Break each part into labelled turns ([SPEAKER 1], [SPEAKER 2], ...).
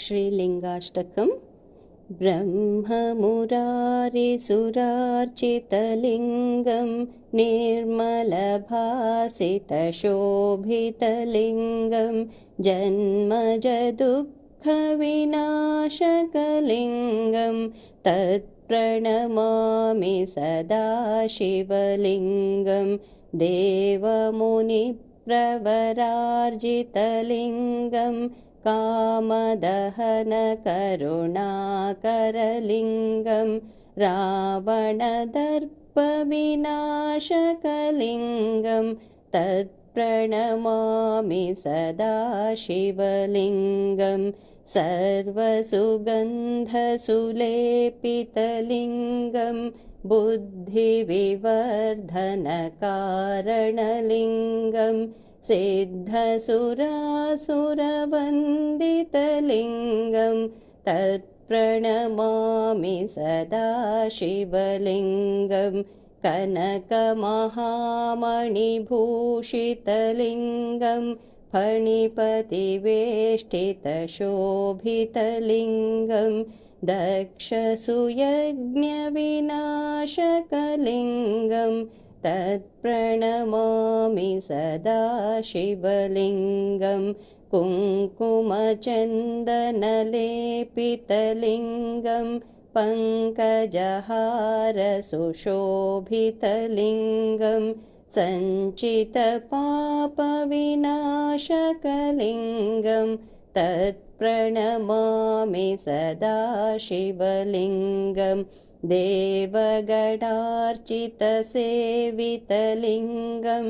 [SPEAKER 1] श्रीलिङ्गाष्टकम् ब्रह्ममुरारिसुरार्चितलिङ्गं निर्मलभासितशोभितलिङ्गं जन्मजदुःखविनाशकलिङ्गं तत्प्रणमामि सदा शिवलिङ्गं देवमुनिप्रवरार्जितलिङ्गं कामदहनकरुणाकरलिङ्गं रावणदर्पविनाशकलिङ्गं तत्प्रणमामि सदा शिवलिङ्गं सर्वसुगन्धसुलेपितलिङ्गं बुद्धिविवर्धनकारणलिङ्गं सिद्धसुरासुरवन्दितलिङ्गं तत्प्रणमामि सदा शिवलिङ्गं कनकमहामणिभूषितलिङ्गं फणिपतिवेष्टितशोभितलिङ्गं दक्षसुयज्ञविनाशकलिङ्गं तत्प्रणमामि सदा शिवलिङ्गं कुङ्कुमचन्दनलेपितलिङ्गं पङ्कजहारसुशोभितलिङ्गं सञ्चितपापविनाशकलिङ्गं तत्प्रणमामि सदा शिवलिङ्गं देवगणार्चितसेवितलिङ्गं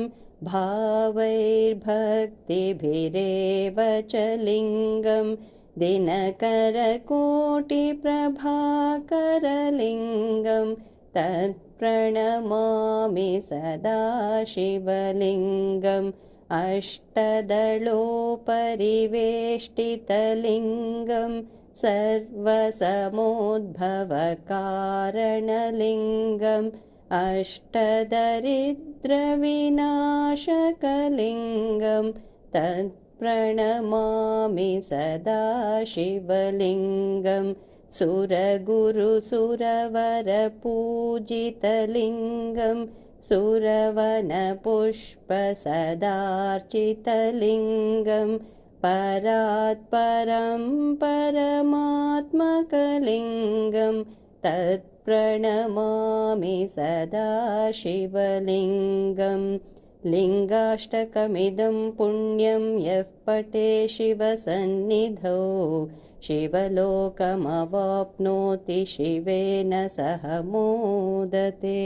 [SPEAKER 1] भावैर्भक्तिभिरेव च लिङ्गं दिनकरकोटिप्रभाकरलिङ्गं तत्प्रणमामि सदा शिवलिङ्गम् अष्टदलोपरिवेष्टितलिङ्गं सर्वसमोद्भवकारणलिङ्गम् अष्टदरिद्रविनाशकलिङ्गं तत्प्रणमामि सदा शिवलिङ्गं सुरगुरुसुरवरपूजितलिङ्गं सुरवनपुष्पसदार्चितलिङ्गं परात्परं परमात्मकलिङ्गं तत्प्रणमामि सदा शिवलिङ्गं लिङ्गाष्टकमिदं पुण्यं यः पठे शिवसन्निधौ शिवलोकमवाप्नोति शिवेन सह मोदते।